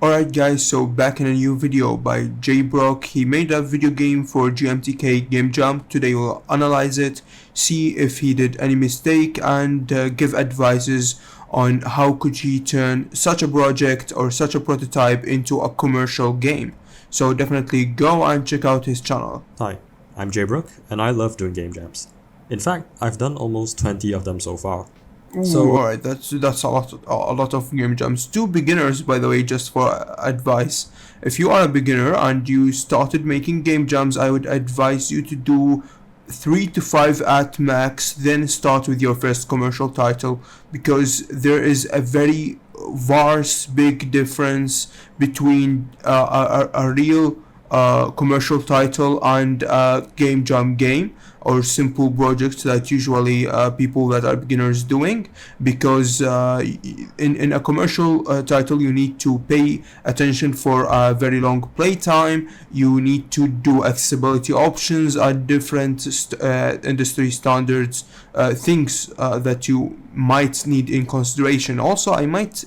Alright guys, so back in a new video by J-Brock. He made a video game for GMTK Game Jam. Today we'll analyze it, see if he did any mistake, and give advices on how could he turn such a project or such a prototype into a commercial game. So definitely go and check out his channel. Hi, I'm J-Brock and I love doing game jams. In fact, I've done almost 20 of them so far. Alright, that's a lot of game jams. To beginners, by the way, just for advice, if you are a beginner and you started making game jams, I would advise you to do 3 to 5 at max, then start with your first commercial title, because there is a very vast big difference between a real commercial title and a game jam game or simple projects that usually people that are beginners doing, because in a commercial title you need to pay attention for a very long playtime. You need to do accessibility options at different industry standards, things that you might need in consideration. Also, I might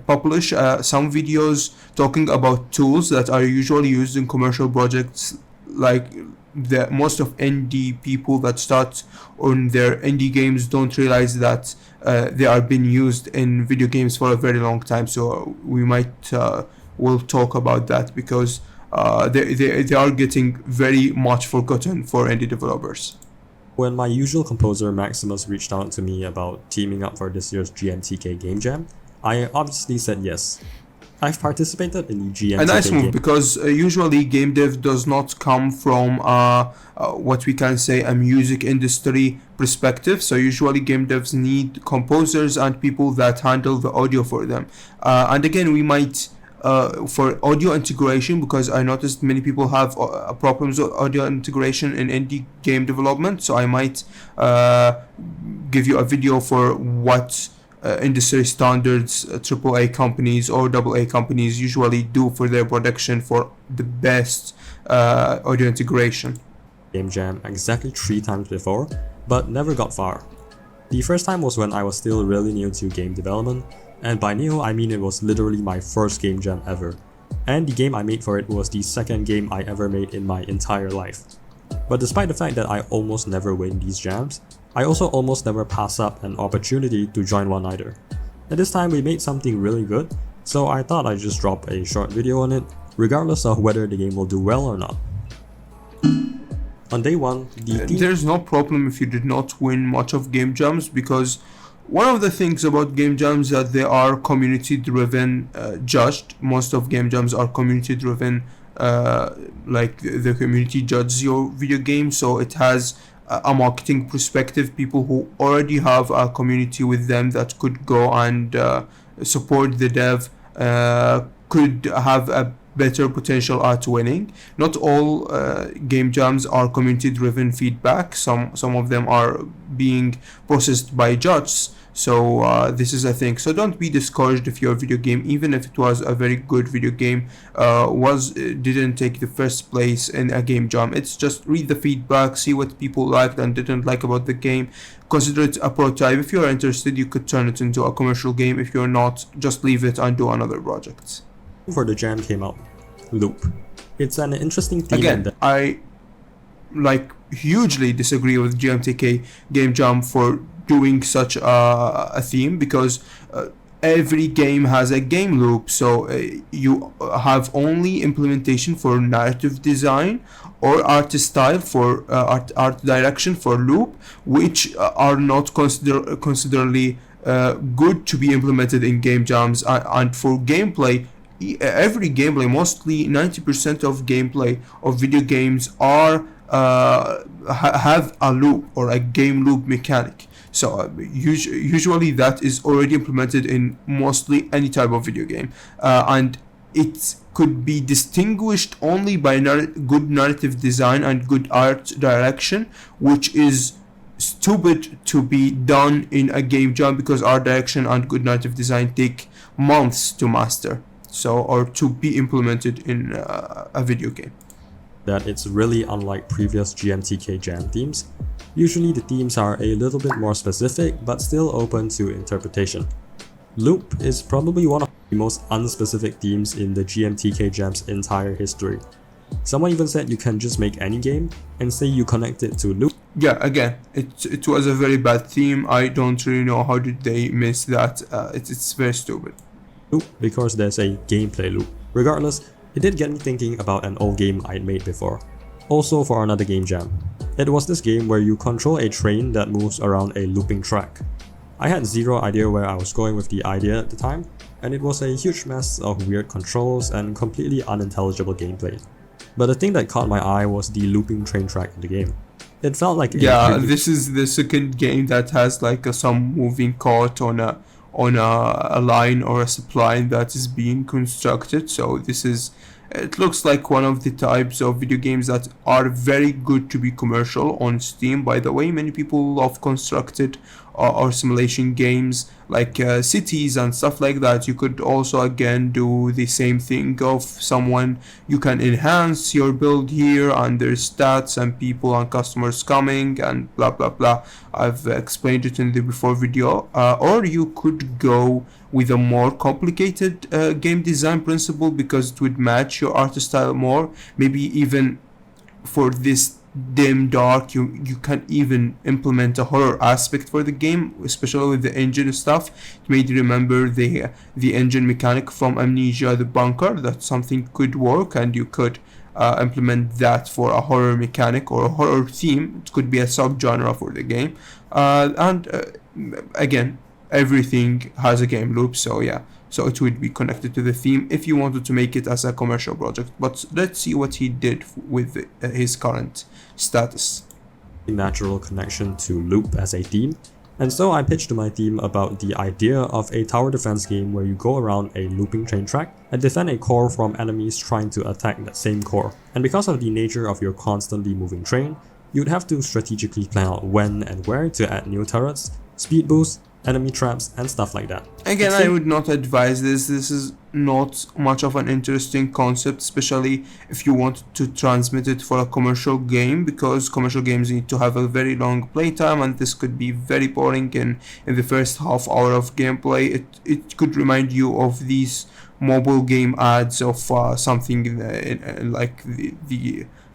publish some videos talking about tools that are usually used in commercial projects. Like the most of indie people that start on their indie games don't realize that they are being used in video games for a very long time. So we might will talk about that, because they are getting very much forgotten for indie developers. When my usual composer Maximus reached out to me about teaming up for this year's GMTK Game Jam, I obviously said yes. I've participated in the GMTK A nice move, game. because usually game dev does not come from what we can say a music industry perspective. So usually game devs need composers and people that handle the audio for them. And again, we might for audio integration, because I noticed many people have problems with audio integration in indie game development. So I might give you a video for what industry standards AAA companies or AA companies usually do for their production for the best audio integration. Game Jam exactly 3 times before, but never got far. The first time was when I was still really new to game development, and by new I mean it was literally my first game jam ever, and the game I made for it was the second game I ever made in my entire life. But despite the fact that I almost never win these jams, I also almost never pass up an opportunity to join one either. And this time we made something really good, so I thought I'd just drop a short video on it, regardless of whether the game will do well or not. On day 1, there's no problem if you did not win much of game jams, because one of the things about game jams that they are community driven judged. Most of game jams are community driven, like the community judges your video game, so it has a marketing perspective. People who already have a community with them that could go and support the dev could have a better potential at winning. Not all game jams are community driven feedback. Some of them are being processed by judges. So this is a thing. So don't be discouraged if your video game, even if it was a very good video game, didn't take the first place in a game jam. It's just read the feedback, see what people liked and didn't like about the game, consider it a prototype. If you're interested, you could turn it into a commercial game. If you're not, just leave it and do another project. For the jam came out, Loop. It's an interesting theme. Again, I hugely disagree with GMTK Game Jam for doing such a theme, because every game has a game loop. So you have only implementation for narrative design or art style for art direction for loop, which are not considerably good to be implemented in game jams. And for gameplay, every gameplay, mostly 90% of gameplay of video games are have a loop or a game loop mechanic. So usually that is already implemented in mostly any type of video game, and it could be distinguished only by good narrative design and good art direction, which is stupid to be done in a game jam, because art direction and good narrative design take months to master, or to be implemented in a video game. That it's really unlike previous GMTK Jam themes. Usually the themes are a little bit more specific, but still open to interpretation. Loop is probably one of the most unspecific themes in the GMTK Jam's entire history. Someone even said you can just make any game and say you connect it to loop. Yeah, again, it was a very bad theme. I don't really know how did they miss that. It's very stupid. Loop because there's a gameplay loop. Regardless, it did get me thinking about an old game I'd made before. Also for another game jam. It was this game where you control a train that moves around a looping track. I had zero idea where I was going with the idea at the time, and it was a huge mess of weird controls and completely unintelligible gameplay. But the thing that caught my eye was the looping train track in the game. It felt like this is the second game that has like some moving cart on a line or a supply that is being constructed. So it looks like one of the types of video games that are very good to be commercial on Steam. By the way, many people love constructed or simulation games like cities and stuff like that. You could also again do the same thing of someone, you can enhance your build here and there's stats and people and customers coming and blah blah blah. I've explained it in the before video. Or you could go with a more complicated game design principle because it would match your art style more. Maybe even for this dim dark, you can even implement a horror aspect for the game, especially with the engine stuff. It made me remember the engine mechanic from Amnesia, the bunker. That something could work, and you could implement that for a horror mechanic or a horror theme. It could be a subgenre for the game. Again, everything has a game loop, so yeah. So it would be connected to the theme if you wanted to make it as a commercial project. But let's see what he did with his current status. Natural connection to loop as a theme, and so I pitched to my team about the idea of a tower defense game where you go around a looping train track and defend a core from enemies trying to attack that same core. And because of the nature of your constantly moving train, you'd have to strategically plan out when and where to add new turrets, speed boosts, enemy traps, and stuff like that. Again, I would not advise this. This is not much of an interesting concept, especially if you want to transmit it for a commercial game, because commercial games need to have a very long playtime, and this could be very boring in the first half hour of gameplay. It could remind you of these mobile game ads of something like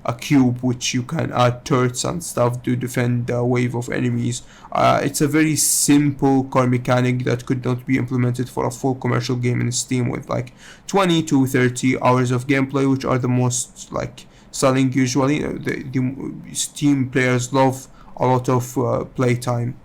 a cube which you can add turrets and stuff to defend a wave of enemies. It's a very simple core mechanic that could not be implemented for a full commercial game in Steam with like 20 to 30 hours of gameplay, which are the most like selling usually. The Steam players love a lot of playtime.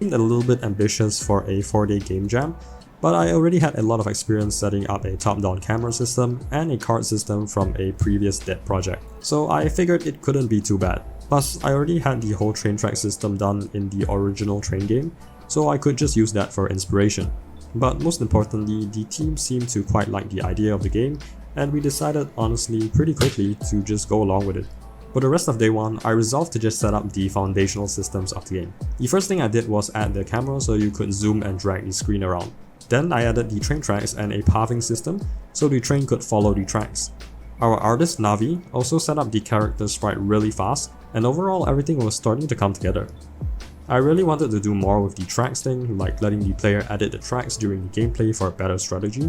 A little bit ambitious for a 4-day game jam, but I already had a lot of experience setting up a top-down camera system and a card system from a previous dead project, so I figured it couldn't be too bad. Plus, I already had the whole train track system done in the original train game, so I could just use that for inspiration. But most importantly, the team seemed to quite like the idea of the game, and we decided honestly pretty quickly to just go along with it. For the rest of day 1, I resolved to just set up the foundational systems of the game. The first thing I did was add the camera so you could zoom and drag the screen around. Then I added the train tracks and a pathing system so the train could follow the tracks. Our artist Navi also set up the character sprite really fast, and overall everything was starting to come together. I really wanted to do more with the tracks thing, like letting the player edit the tracks during the gameplay for a better strategy,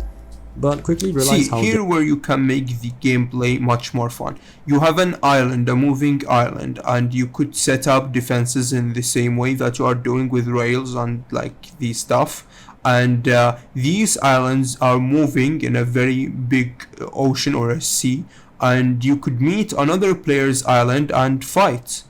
but quickly realized here where you can make the gameplay much more fun. You have an island, a moving island, and you could set up defenses in the same way that you are doing with rails and like the stuff. And these islands are moving in a very big ocean or a sea, and you could meet another player's island and fight,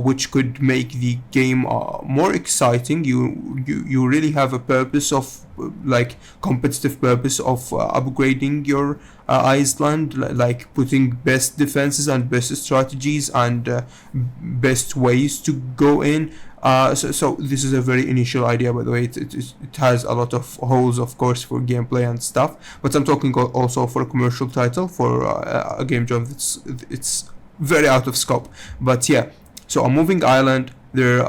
which could make the game more exciting. You really have a purpose of like competitive purpose of upgrading your island, like putting best defenses and best strategies and best ways to go in. So this is a very initial idea, by the way. It has a lot of holes, of course, for gameplay and stuff, but I'm talking also for a commercial title, for a game jam it's very out of scope. But yeah, so a moving island there,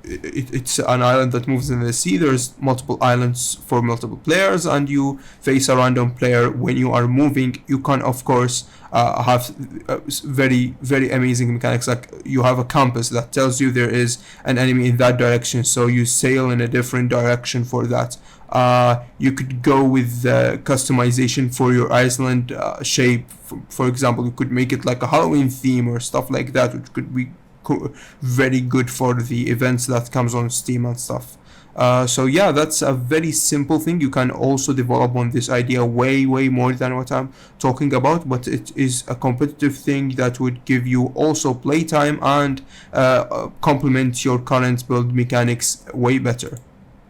it's an island that moves in the sea. There's multiple islands for multiple players, and you face a random player when you are moving. You can, of course, have very, very amazing mechanics. Like you have a compass that tells you there is an enemy in that direction, so you sail in a different direction for that. You could go with customization for your island shape. For example, you could make it like a Halloween theme or stuff like that, which could be very good for the events that comes on Steam and stuff. So yeah, that's a very simple thing. You can also develop on this idea way more than what I'm talking about, but it is a competitive thing that would give you also playtime and complement your current build mechanics way better.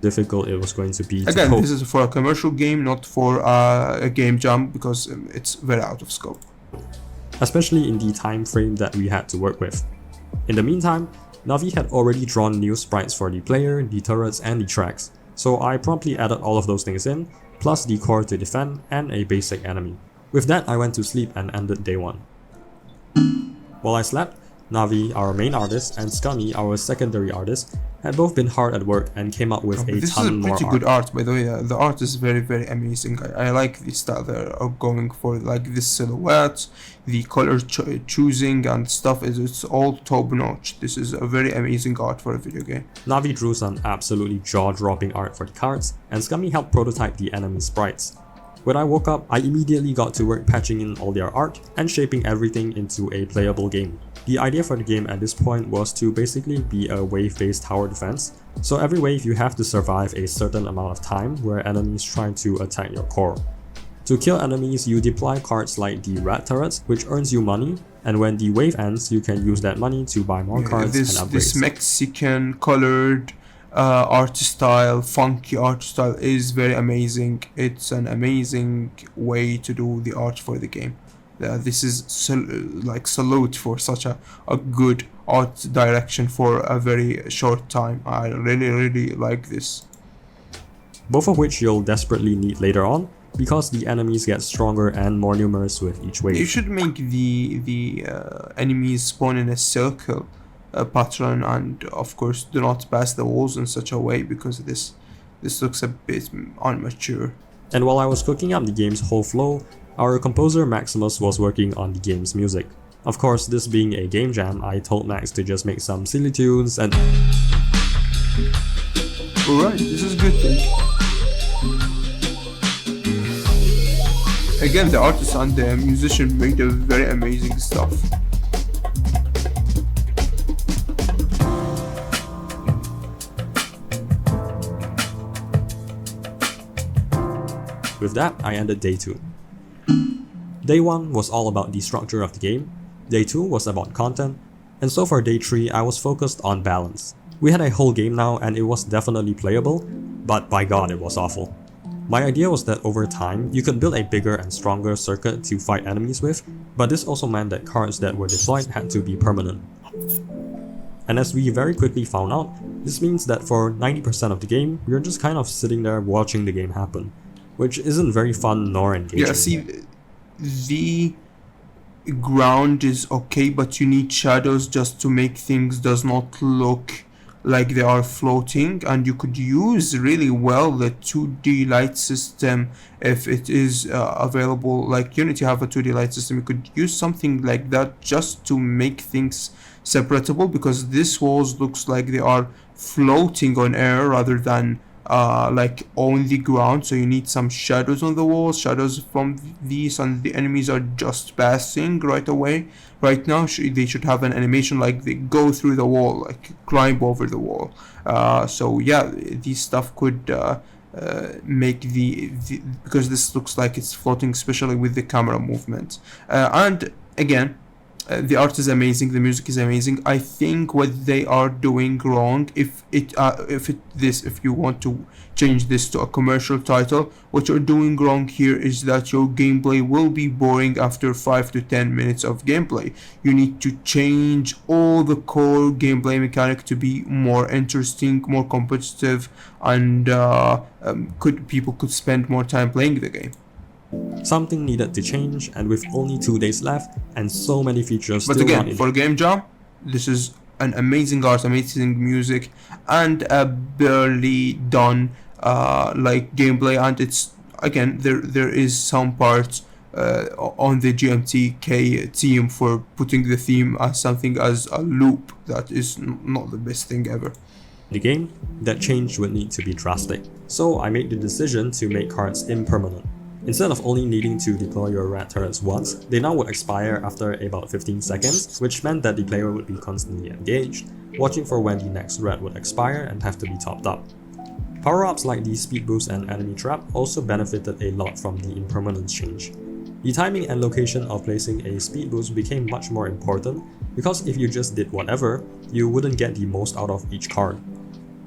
Difficult it was going to be. Again, this is for a commercial game, not for a game jam, because it's very out of scope. Especially in the time frame that we had to work with. In the meantime, Navi had already drawn new sprites for the player, the turrets, and the tracks, so I promptly added all of those things in, plus the core to defend and a basic enemy. With that, I went to sleep and ended day 1. While I slept, Navi, our main artist, and Scummy, our secondary artist, had both been hard at work and came up with a ton more art. This is pretty good art, by the way. The art is very amazing. I like the style they are going for, like this silhouette, the color choosing and stuff. It's all top notch. This is a very amazing art for a video game. Navi drew some absolutely jaw-dropping art for the cards, and Scummy helped prototype the enemy sprites. When I woke up, I immediately got to work patching in all their art and shaping everything into a playable game. The idea for the game at this point was to basically be a wave-based tower defense, so every wave you have to survive a certain amount of time where enemies try to attack your core. To kill enemies, you deploy cards like the rat turrets, which earns you money, and when the wave ends, you can use that money to buy more cards and upgrades. This Mexican colored art style, funky art style is very amazing. It's an amazing way to do the art for the game. This is salute for such a good art direction for a very short time. I really like this. Both of which you'll desperately need later on, because the enemies get stronger and more numerous with each wave. You should make the enemies spawn in a circle pattern, and of course do not pass the walls in such a way, because this looks a bit immature. And while I was cooking up the game's whole flow, our composer Maximus was working on the game's music. Of course, this being a game jam, I told Max to just make some silly tunes and... Alright, this is a good thing. Again, the artist and the musician made a very amazing stuff. With that, I ended day 2. Day 1 was all about the structure of the game, day 2 was about content, and so for day 3 I was focused on balance. We had a whole game now and it was definitely playable, but by god it was awful. My idea was that over time, you could build a bigger and stronger circuit to fight enemies with, but this also meant that cards that were deployed had to be permanent. And as we very quickly found out, this means that for 90% of the game, you're just kind of sitting there watching the game happen, which isn't very fun nor engaging. Yeah, see, the ground is okay, but you need shadows just to make things does not look like they are floating, and you could use really well the 2D light system if it is available. Like Unity have a 2D light system, you could use something like that just to make things separatable, because this walls looks like they are floating on air rather than like on the ground. So you need some shadows on the walls, shadows from these, and the enemies are just passing right away. Right now they should have an animation like they go through the wall, like climb over the wall. So yeah, this stuff could make the because this looks like it's floating, especially with the camera movement. And again, the art is amazing, the music is amazing. I think what they are doing wrong, if you want to change this to a commercial title, what you're doing wrong here is that your gameplay will be boring after 5 to 10 minutes of gameplay. You need to change all the core gameplay mechanic to be more interesting, more competitive, and people could spend more time playing the game. Something needed to change, and with only 2 days left and so many features but still again, for Game Jam, this is an amazing art, amazing music, and a barely done like gameplay. And it's again, there is some parts on the GMTK team for putting the theme as something as a loop that is not the best thing ever. The game, that change would need to be drastic, so I made the decision to make cards impermanent. Instead of only needing to deploy your red turrets once, they now would expire after about 15 seconds, which meant that the player would be constantly engaged, watching for when the next red would expire and have to be topped up. Power-ups like the speed boost and enemy trap also benefited a lot from the impermanence change. The timing and location of placing a speed boost became much more important, because if you just did whatever, you wouldn't get the most out of each card.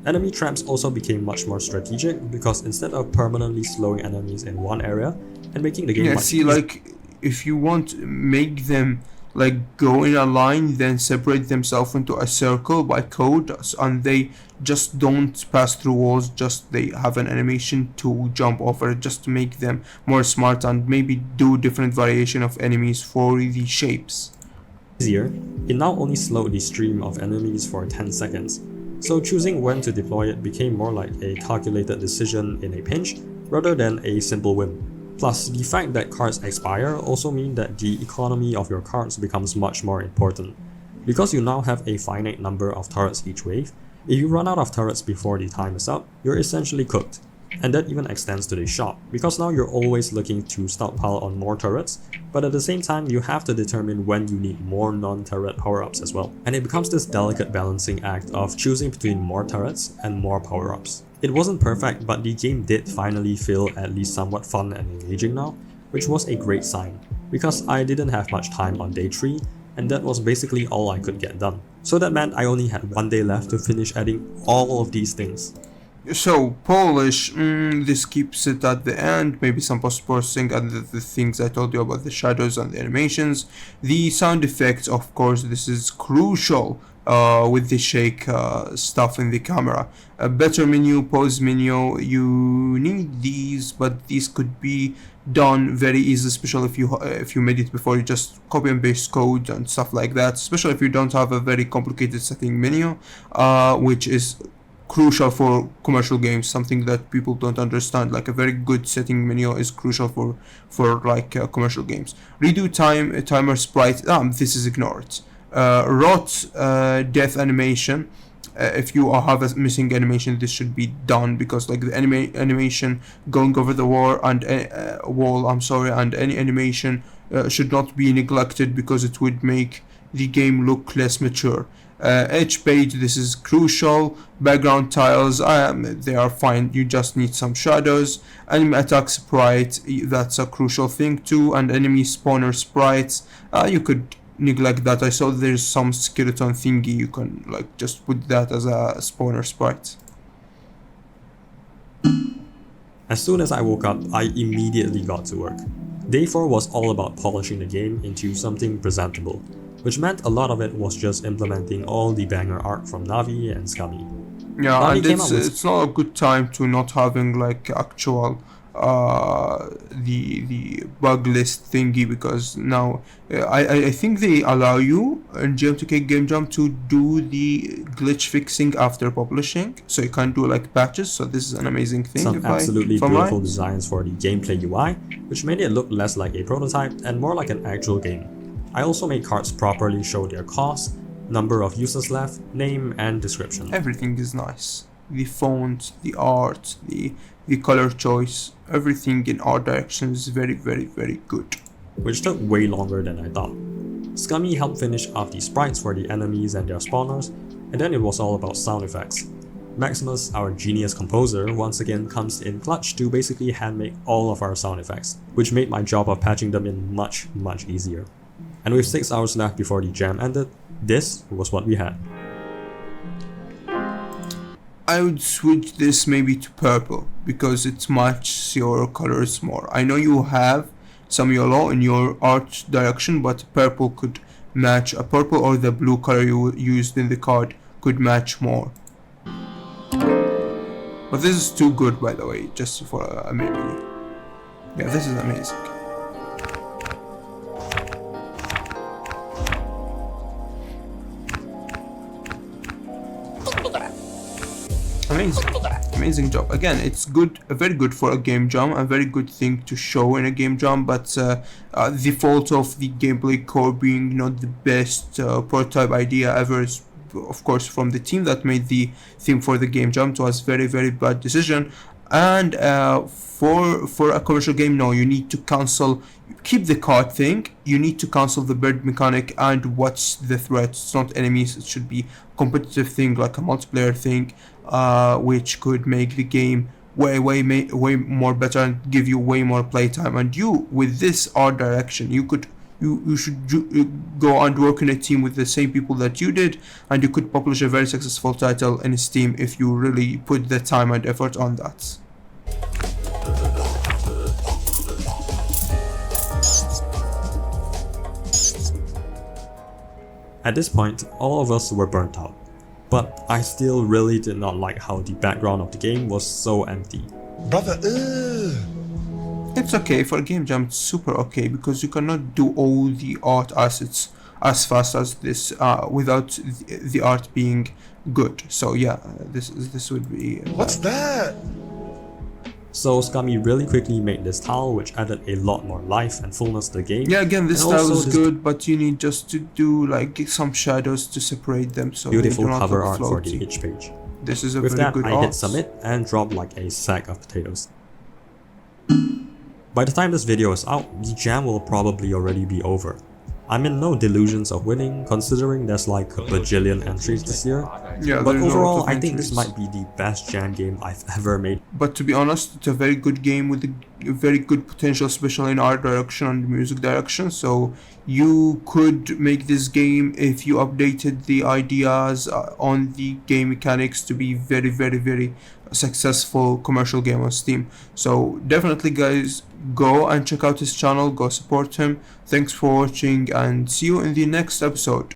Enemy traps also became much more strategic, because instead of permanently slowing enemies in one area and making the game much easier, like if you want make them like go in a line, then separate themselves into a circle by code, and they just don't pass through walls, just they have an animation to jump over, just to make them more smart, and maybe do different variation of enemies for the shapes. it now only slowed the stream of enemies for 10 seconds. So choosing when to deploy it became more like a calculated decision in a pinch rather than a simple whim. Plus, the fact that cards expire also means that the economy of your cards becomes much more important. Because you now have a finite number of turrets each wave, if you run out of turrets before the time is up, you're essentially cooked. And that even extends to the shop, because now you're always looking to stockpile on more turrets, but at the same time you have to determine when you need more non-turret power-ups as well. And it becomes this delicate balancing act of choosing between more turrets and more power-ups. It wasn't perfect, but the game did finally feel at least somewhat fun and engaging now, which was a great sign, because I didn't have much time on day 3, and that was basically all I could get done. So that meant I only had 1 day left to finish adding all of these things. So polish, this keeps it at the end, maybe some post-processing and the things I told you about the shadows and the animations. The sound effects, of course, this is crucial with the shake stuff in the camera. A better menu, pause menu, you need these, but these could be done very easy, especially if you made it before. You just copy and paste code and stuff like that, especially if you don't have a very complicated setting menu, which is crucial for commercial games, something that people don't understand. Like a very good setting menu is crucial for like commercial games. Redo timer sprite, this is ignored. Rot death animation, if you have a missing animation, this should be done, because like the animation going over the wall and and any animation should not be neglected, because it would make the game look less mature. Edge page, this is crucial. Background tiles, they are fine, you just need some shadows. Enemy attack sprite, that's a crucial thing too. And enemy spawner sprites, you could neglect that. I saw there's some skeleton thingy, you can like just put that as a spawner sprite. As soon as I woke up, I immediately got to work. Day 4 was all about polishing the game into something presentable, which meant a lot of it was just implementing all the banger art from Navi and Scummy. Yeah, Navi and it's not a good time to not having like actual the bug list thingy, because now I think they allow you in GMTK Game Jam to do the glitch fixing after publishing, so you can do like patches. So this is an amazing thing. Some absolutely beautiful designs for the gameplay UI, which made it look less like a prototype and more like an actual game. I also made cards properly show their cost, number of users left, name and description. Everything is nice. The font, the art, the color choice, everything in art direction is very, very, very good. Which took way longer than I thought. Scummy helped finish off the sprites for the enemies and their spawners, and then it was all about sound effects. Maximus, our genius composer, once again comes in clutch to basically handmake all of our sound effects, which made my job of patching them in much, much easier. And with 6 hours left before the jam ended, this was what we had. I would switch this maybe to purple, because it matches your colors more. I know you have some yellow in your art direction, but purple could match. A purple or the blue color you used in the card could match more. But this is too good, by the way, just for a memory. Yeah, this is amazing. Amazing job. Again, it's good, very good for a game jam, a very good thing to show in a game jam, but the fault of the gameplay core being not the best prototype idea ever is, of course, from the team that made the theme for the game jam. It was very, very bad decision. And for a commercial game, no, you need to cancel, keep the card thing, you need to cancel the bird mechanic and watch the threat. It's not enemies, it should be competitive thing, like a multiplayer thing, which could make the game way more better and give you way more playtime. And you, with this art direction, you should go and work in a team with the same people that you did, and you could publish a very successful title in Steam if you really put the time and effort on that. At this point, all of us were burnt out, but I still really did not like how the background of the game was so empty. Brother, It's okay for a game jam, it's super okay, because you cannot do all the art assets as fast as this without the art being good. So yeah, this would be what's that? So Scummy really quickly made this tile, which added a lot more life and fullness to the game. Yeah, again, this And style also is good, but you need just to do like some shadows to separate them, so beautiful they do not cover look art for the floaty. itch page. This is a With very that, good I art. hit submit and dropped like a sack of potatoes. By the time this video is out, the jam will probably already be over. I'm in no delusions of winning, considering there's like a bajillion entries this year. Yeah, But there's a lot overall, of I think this entries. might be the best jam game I've ever made. But to be honest, it's a very good game with a very good potential, especially in art direction and music direction. So you could make this game if you updated the ideas on the game mechanics to be very successful commercial game on Steam. So definitely, guys, go and check out his channel, go support him. Thanks for watching, and see you in the next episode.